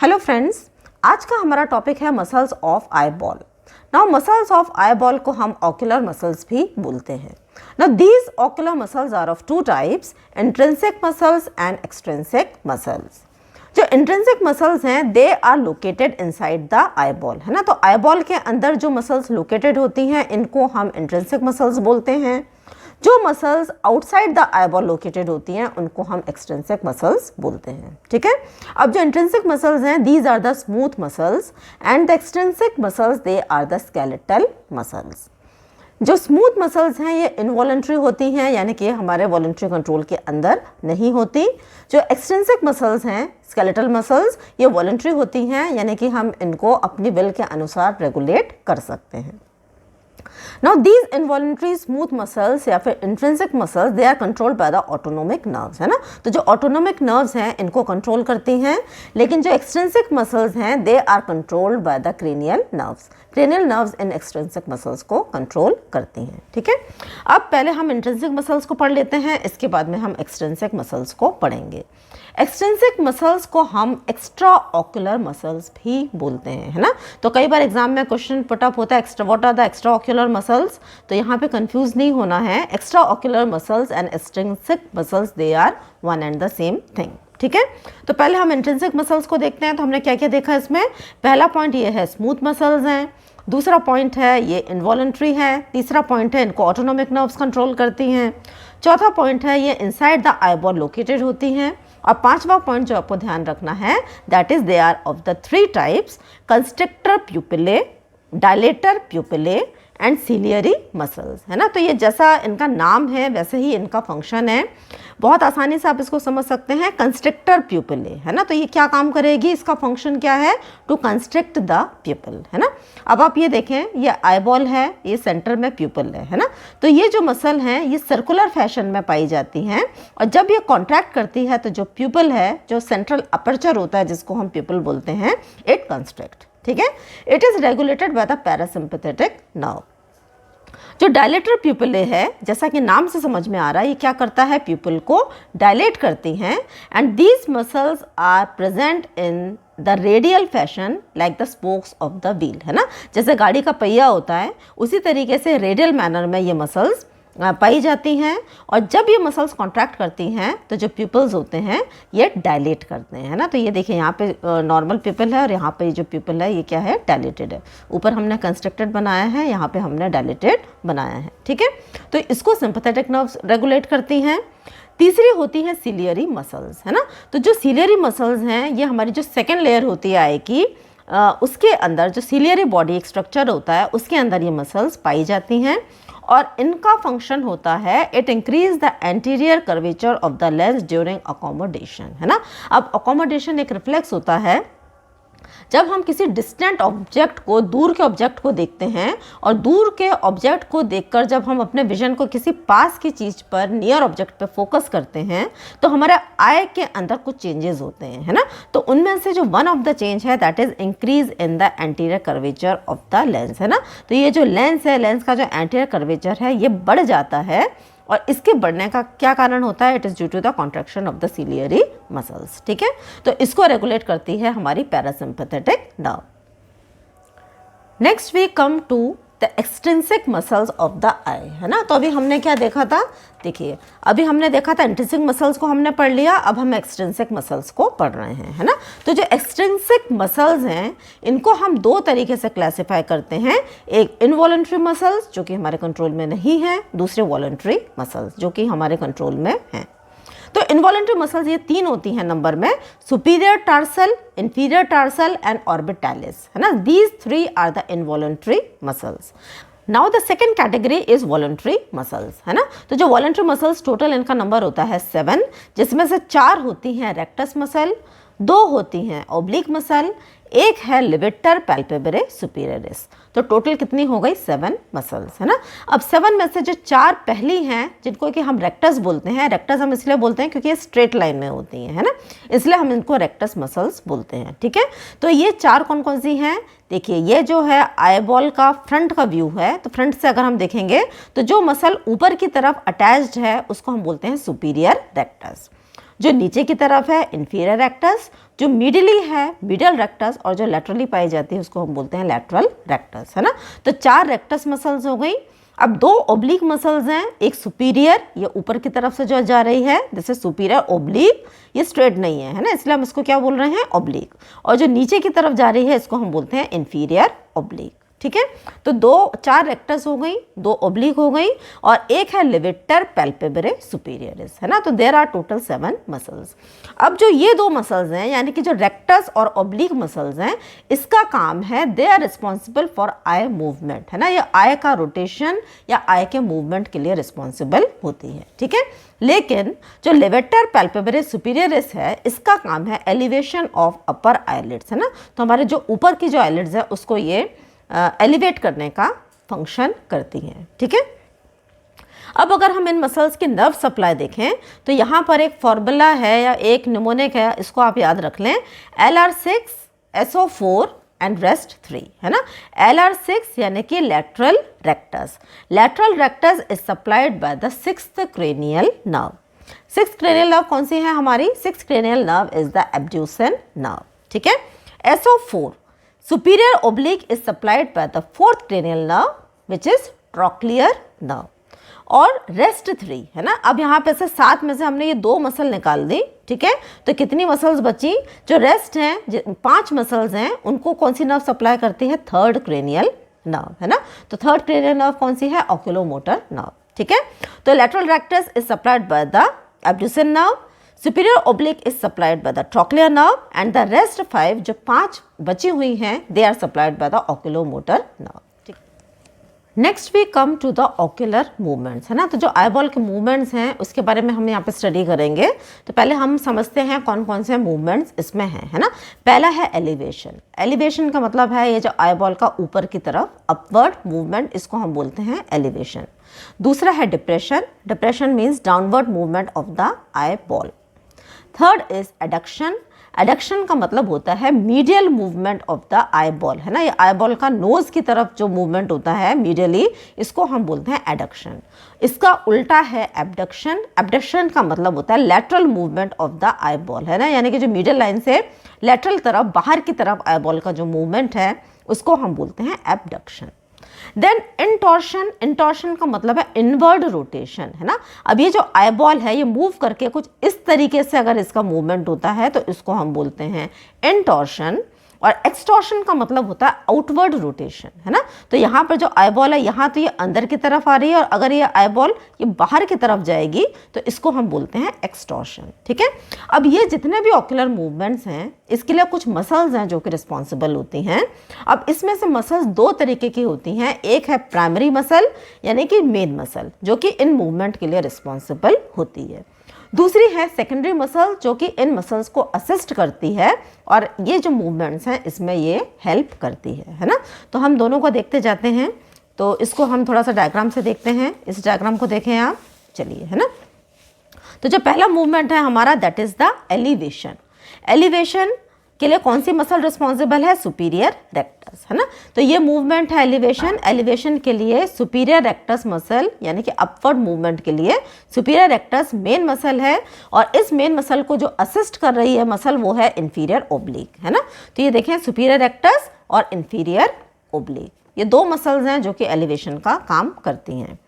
Hello friends, आज का हमारा टॉपिक है muscles of eyeball. Now muscles of eyeball को हम ऑक्यूलर मसल्स भी बोलते हैं। Now these ocular muscles are of two types, intrinsic muscles and extrinsic muscles. जो इंट्रिंसिक मसल्स हैं they are located inside the eyeball, है ना। तो आई बॉल के अंदर जो मसल्स लोकेटेड होती हैं इनको हम इंट्रिंसिक मसल्स बोलते हैं। जो muscles outside the eye ball located होती हैं उनको हम एक्सट्रिंसिक मसल्स बोलते हैं, ठीक है। अब जो इंट्रिंसिक मसल्स हैं these are the smooth muscles and the extrinsic muscles they are the skeletal muscles. जो स्मूथ मसल्स हैं ये इनवॉलंटरी होती हैं, यानी कि हमारे वॉलंटरी कंट्रोल के अंदर नहीं होती। जो एक्सट्रिंसिक मसल्स हैं स्केलेटल मसल्स ये वॉलंटरी होती हैं, यानी कि हम इनको अपनी विल के अनुसार रेगुलेट कर सकते हैं। Now these involuntary smooth muscles या फिर intrinsic muscles they are controlled by the autonomic nerves, है ना। तो जो autonomic nerves हैं इनको कंट्रोल करती हैं, लेकिन जो extrinsic muscles हैं they are controlled by the cranial nerves. Cranial nerves in extrinsic muscles को कंट्रोल करती हैं, ठीक है। अब पहले हम intrinsic muscles को पढ़ लेते हैं, इसके बाद में हम extrinsic muscles को पढ़ेंगे। एक्सट्रिंसिक मसल्स को हम एक्स्ट्रा ऑक्यूलर मसल्स भी बोलते हैं, है ना। तो कई बार एग्जाम में क्वेश्चन पुटअप होता है extra what are the extra ocular muscles, तो यहाँ पे कंफ्यूज नहीं होना है। Extra ocular muscles and extrinsic muscles they are one and the same thing, ठीक है। तो पहले हम इंट्रिंसिक मसल्स को देखते हैं। तो हमने क्या क्या देखा इसमें। पहला पॉइंट ये है स्मूथ मसल्स हैं, दूसरा पॉइंट है ये इनवॉलंटरी है, तीसरा पॉइंट है इनको ऑटोनोमिक नर्व्स कंट्रोल करती हैं, चौथा पॉइंट है ये inside the eye ball located होती हैं, और पांचवा पॉइंट जो आपको ध्यान रखना है that is they are of the three types constrictor pupillae, dilator pupillae and ciliary muscles, है ना। तो ये जैसा इनका नाम है वैसे ही इनका फंक्शन है। बहुत आसानी से आप इसको समझ सकते हैं। कंस्ट्रिक्टर प्यूपिले, है ना, तो ये क्या काम करेगी, इसका फंक्शन क्या है, टू कंस्ट्रिक्ट द प्यूपिल, है ना। अब आप ये देखें ये आई बॉल है, ये सेंटर में प्यूपिल है ना। तो ये जो मसल हैं ये सर्कुलर फैशन में पाई जाती हैं, और जब ये कॉन्ट्रैक्ट करती है तो जो प्यूपिल है, जो सेंट्रल अपर्चर होता है जिसको हम प्यूपिल बोलते हैं, इट कंस्ट्रिक्ट, ठीक है। It is regulated by the parasympathetic nerve. जो डायलेटर प्यूपिले है जैसा कि नाम से समझ में आ रहा है ये क्या करता है, प्यूपिल को डायलेट करती हैं, and these muscles are present in the radial fashion like the spokes of the wheel, है ना। जैसे गाड़ी का पहिया होता है उसी तरीके से रेडियल मैनर में ये मसल्स पाई जाती हैं, और जब ये मसल्स कॉन्ट्रैक्ट करती हैं तो जो प्यूपल्स होते हैं ये डायलेट करते हैं, है ना। तो ये देखिए यहाँ पे नॉर्मल प्यूपल है और यहाँ पे जो प्यूपल है ये क्या है, डायलेटेड है। ऊपर हमने कंस्ट्रक्टेड बनाया है, यहाँ पे हमने डायलेटेड बनाया है, ठीक है। तो इसको सिंपैथेटिक नर्व्स रेगुलेट करती हैं। तीसरी होती है सीलियरी मसल्स, है ना। तो जो सीलियरी मसल्स हैं ये हमारी जो सेकेंड लेयर होती है आई की, उसके अंदर जो सीलियरी बॉडी एक स्ट्रक्चर होता है उसके अंदर ये मसल्स पाई जाती हैं, और इनका फंक्शन होता है it increase the anterior curvature of the lens during accommodation, है ना। अब अकोमोडेशन एक रिफ्लेक्स होता है जब हम किसी डिस्टेंट ऑब्जेक्ट को, दूर के ऑब्जेक्ट को देखते हैं, और दूर के ऑब्जेक्ट को देखकर जब हम अपने विजन को किसी पास की चीज़ पर, नियर ऑब्जेक्ट पर फोकस करते हैं तो हमारे आई के अंदर कुछ चेंजेस होते हैं, है ना। तो उनमें से जो वन ऑफ द चेंज है that is increase in the anterior curvature of the lens, है ना। तो ये जो लेंस है, लेंस का जो एंटीरियर कर्वेचर है ये बढ़ जाता है, और इसके बढ़ने का क्या कारण होता है, it is due to the contraction of the ciliary muscles, ठीक है। तो इसको रेगुलेट करती है हमारी parasympathetic nerve. Next we come to the extrinsic muscles of the eye, है ना। तो अभी हमने क्या देखा था, देखिए अभी हमने देखा था इंट्रिंसिक मसल्स को हमने पढ़ लिया, अब हम एक्सट्रिंसिक मसल्स को पढ़ रहे हैं, है ना। तो जो एक्सट्रिंसिक मसल्स हैं इनको हम दो तरीके से क्लासिफाई करते हैं। एक इनवॉलंटरी मसल्स जो कि हमारे कंट्रोल में नहीं है, दूसरे वॉलंटरी मसल्स जो कि हमारे कंट्रोल में हैं। तो इनवॉलंटरी मसल्स ये तीन होती हैं नंबर में, superior tarsal, inferior tarsal and orbitalis, है ना। These three are the involuntary muscles. Now the second category is voluntary muscles, है ना। तो जो वॉलंटरी मसल्स टोटल इनका नंबर होता है 7, जिसमें से 4 होती हैं रेक्टस मसल, 2 होती हैं ओब्लिक मसल, एक है लिवेटर पैल्पेब्रे सुपीरियरिस। तो टोटल कितनी हो गई, 7 मसल्स, है ना। अब 7 में से जो 4 पहली हैं जिनको कि हम रेक्टस बोलते हैं, रेक्टस हम इसलिए बोलते हैं क्योंकि ये स्ट्रेट लाइन में होती हैं, है ना, इसलिए हम इनको रेक्टस मसल्स बोलते हैं, ठीक है। तो ये 4 कौन कौन सी हैं, देखिए ये जो है आई बॉल का फ्रंट का व्यू है, तो फ्रंट से अगर हम देखेंगे तो जो मसल ऊपर की तरफ अटैच्ड है उसको हम बोलते हैं सुपीरियर रेक्टस। जो नीचे की तरफ है इंफीरियर रेक्टस, जो मिडिली है मिडल रेक्टस, और जो लेटरली पाई जाती है उसको हम बोलते हैं लैटरल रेक्टस, है ना। तो 4 रेक्टस मसल्स हो गई। अब 2 ओब्लिक मसल्स हैं, एक सुपीरियर, ये ऊपर की तरफ से जो जा रही है दिस इज सुपीरियर ओब्लिक, ये स्ट्रेट नहीं है, है ना, इसलिए हम इसको क्या बोल रहे हैं ओब्लिक। और जो नीचे की तरफ जा रही है इसको हम बोलते हैं इंफीरियर ओब्लिक, ठीक है। तो 4 रेक्टस हो गई, 2 ओब्लिक हो गई, और एक है लिवेटर पैल्पेब्रे सुपीरियरिस, है ना। तो देयर आर टोटल 7 मसल्स। अब जो ये 2 मसल्स हैं यानी कि जो रेक्टस और ओब्लिक मसल्स हैं, इसका काम है they are responsible for eye movement, है ना। ये आई का रोटेशन या आई के मूवमेंट के लिए रिस्पॉन्सिबल होती है, ठीक है। लेकिन जो लिवेटर पैल्पेब्रे सुपीरियरिस है इसका काम है एलिवेशन ऑफ अपर आईलिड्स, है ना। तो हमारे जो ऊपर की जो आईलिड्स है उसको ये एलिवेट करने का फंक्शन करती हैं, ठीक है। अब अगर हम इन मसल्स की नर्व सप्लाई देखें तो यहाँ पर एक फॉर्मूला है या एक निमोनिक है, इसको आप याद रख लें, LR6 SO4 एंड रेस्ट 3, है ना। LR6 यानी कि lateral rectus. Lateral rectus is supplied by the 6th cranial nerve. 6th cranial nerve कौन सी है हमारी? 6th cranial nerve is the abducens nerve, ठीक है। SO4 superior oblique is supplied by the 4th cranial nerve which is trochlear nerve, और rest 3, है ना। अब यहाँ पे से 7 में से हमने ये 2 मसल निकाल दी, ठीक है। तो कितनी मसल्स बची? जो रेस्ट हैं 5 मसल्स हैं उनको कौन सी नर्व सप्लाई करती है? 3rd cranial nerve, है ना। तो 3rd cranial nerve कौन सी है? oculomotor nerve, ठीक है। तो lateral rectus is supplied by the abducens nerve, superior oblique is supplied by the trochlear nerve, and the rest 5 जो 5 बची हुई हैं they are supplied by the oculomotor nerve। Next we come to the ocular movements, है ना। तो जो eyeball के movements हैं उसके बारे में हम यहाँ पे स्टडी करेंगे। तो पहले हम समझते हैं कौन कौन से मूवमेंट्स इसमें हैं, है ना। पहला है एलिवेशन। एलिवेशन का मतलब है ये जो आईबॉल का ऊपर की तरफ अपवर्ड मूवमेंट, इसको हम बोलते हैं एलिवेशन। दूसरा है depression. Depression means downward movement of the eye ball. Third is adduction. Adduction का मतलब होता है medial movement of the eyeball, है ना। ये आई बॉल का नोज की तरफ जो मूवमेंट होता है मीडियली, इसको हम बोलते हैं एडक्शन। इसका उल्टा है एब्डक्शन। एब्डक्शन का मतलब होता है lateral movement of the eyeball, है ना। यानी कि जो मीडियल लाइन से लेटरल तरफ बाहर की तरफ आई बॉल का जो मूवमेंट है उसको हम बोलते हैं एब्डक्शन। देन इंटॉर्शन। इंटॉर्शन का मतलब है इनवर्ड रोटेशन, है ना। अब ये जो आई बॉल है ये मूव करके कुछ इस तरीके से अगर इसका मूवमेंट होता है तो इसको हम बोलते हैं इंटॉर्शन। और एक्सटॉर्शन का मतलब होता है आउटवर्ड रोटेशन, है ना। तो यहाँ पर जो आई बॉल है यहाँ तो ये अंदर की तरफ आ रही है, और अगर ये आई बॉल ये बाहर की तरफ जाएगी तो इसको हम बोलते हैं एक्सटॉर्शन, ठीक है। अब ये जितने भी ऑक्यूलर मूवमेंट्स हैं इसके लिए कुछ मसल्स हैं जो कि रिस्पॉन्सिबल होती हैं। अब इसमें से मसल्स 2 तरीके की होती हैं। एक है प्राइमरी मसल यानी कि मेन मसल जो कि इन मूवमेंट के लिए रिस्पॉन्सिबल होती है। दूसरी है सेकेंडरी मसल जो कि इन मसल्स को असिस्ट करती है और ये जो मूवमेंट्स हैं इसमें ये हेल्प करती है ना। तो हम दोनों को देखते जाते हैं। तो इसको हम थोड़ा सा डायग्राम से देखते हैं। इस डायग्राम को देखें आप, चलिए, है ना। तो जो पहला मूवमेंट है हमारा that is the elevation. Elevation के लिए कौन सी मसल रिस्पॉन्सिबल है? सुपीरियर रेक्टस, है ना। तो ये मूवमेंट है एलिवेशन। एलिवेशन के लिए सुपीरियर रेक्टस मसल यानी कि अपवर्ड मूवमेंट के लिए सुपीरियर रेक्टस मेन मसल है, और इस मेन मसल को जो असिस्ट कर रही है मसल वो है इंफीरियर ओब्लिक, है ना। तो ये देखें सुपीरियर रेक्टस और इंफीरियर ओब्लिक, ये 2 मसल्स हैं जो कि एलिवेशन का काम करती हैं।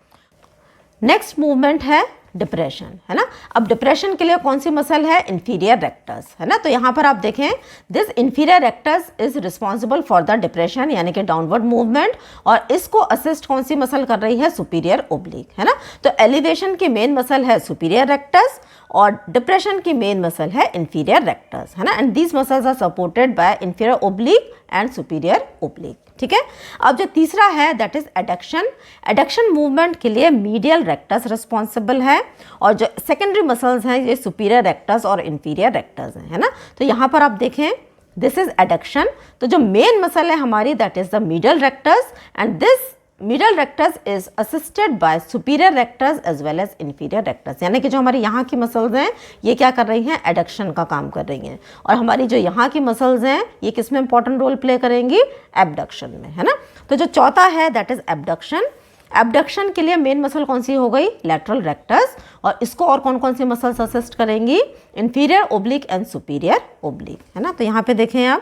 नेक्स्ट मूवमेंट है डिप्रेशन, है ना। अब डिप्रेशन के लिए कौन सी मसल है? इंफीरियर रेक्टस, है ना। तो यहाँ पर आप देखें this inferior rectus is responsible for the depression यानी कि डाउनवर्ड मूवमेंट, और इसको असिस्ट कौन सी मसल कर रही है? सुपीरियर ओब्लिक, है ना। तो एलिवेशन की मेन मसल है सुपीरियर रेक्टस और डिप्रेशन की मेन मसल है इंफीरियर रेक्टस, है ना। And these muscles are supported by inferior oblique and superior oblique, ठीक है। अब जो तीसरा है that is adduction. Adduction movement के लिए मीडियल रेक्टस रिस्पॉन्सिबल है, और जो सेकेंडरी मसल्स हैं ये सुपीरियर रेक्टस और इंफीरियर रेक्टस हैं, है ना। तो यहाँ पर आप देखें दिस इज एडक्शन। तो जो मेन मसल है हमारी that is the middle rectus, and this middle rectus is assisted by superior rectus as well as inferior rectus, यानी कि जो हमारी यहाँ की मसल्स हैं ये क्या कर रही हैं? एडक्शन का काम कर रही हैं, और हमारी जो यहाँ की मसल्स हैं ये किस में इंपॉर्टेंट रोल प्ले करेंगी? एब्डक्शन में, है ना। तो जो चौथा है दैट इज एब्डक्शन। एबडक्शन के लिए मेन मसल कौन सी हो गई, लैटरल रेक्टस, और इसको और कौन कौन सी मसल्स असिस्ट करेंगी, inferior oblique and superior oblique, है ना। तो यहाँ पे देखें आप,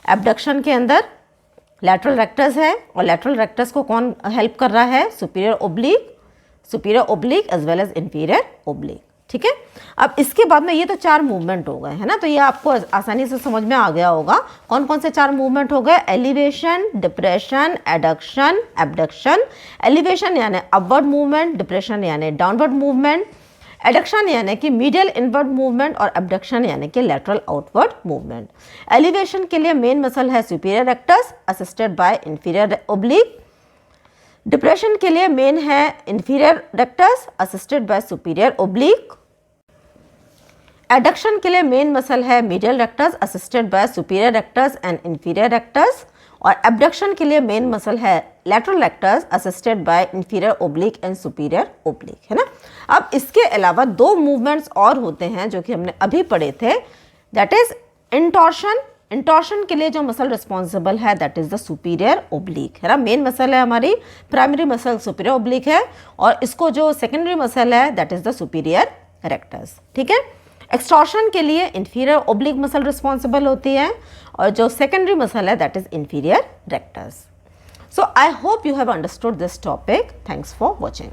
एबडक्शन के अंदर लैटरल रेक्टस है, और लैटरल रेक्टस को कौन हेल्प कर रहा है, superior oblique as well as inferior oblique, ठीक है। अब इसके बाद में ये तो 4 मूवमेंट हो गए, है ना। तो ये आपको आसानी से समझ में आ गया होगा कौन कौन से 4 मूवमेंट हो गए, elevation, depression, adduction, abduction. Elevation यानी अपवर्ड मूवमेंट, डिप्रेशन यानी डाउनवर्ड मूवमेंट, एडक्शन यानी कि मीडियल इनवर्ड मूवमेंट, और एबडक्शन यानी कि लैटरल आउटवर्ड मूवमेंट। एलिवेशन के लिए मेन मसल है superior rectus assisted by inferior oblique. Depression के लिए मेन है inferior rectus assisted by superior oblique. Adduction के लिए मेन मसल है medial rectus assisted by superior rectus and inferior rectus, और एबडक्शन के लिए मेन मसल है lateral rectus assisted by inferior oblique and superior oblique, है ना। अब इसके अलावा 2 मूवमेंट्स और होते हैं जो कि हमने अभी पढ़े थे, दैट इज इंटॉर्शन। इंटॉर्शन के लिए जो मसल रिस्पॉन्सिबल है that is the superior oblique, है ना। मेन मसल है हमारी प्राइमरी मसल सुपीरियर ओब्लिक है, और इसको जो सेकेंडरी मसल है that is the superior rectus, ठीक है। एक्सटॉर्शन के लिए इंफीरियर ओब्लिक मसल रिस्पॉन्सिबल होती है, और जो सेकेंडरी मसल है that is inferior rectus. So I hope you have understood this topic. Thanks for watching.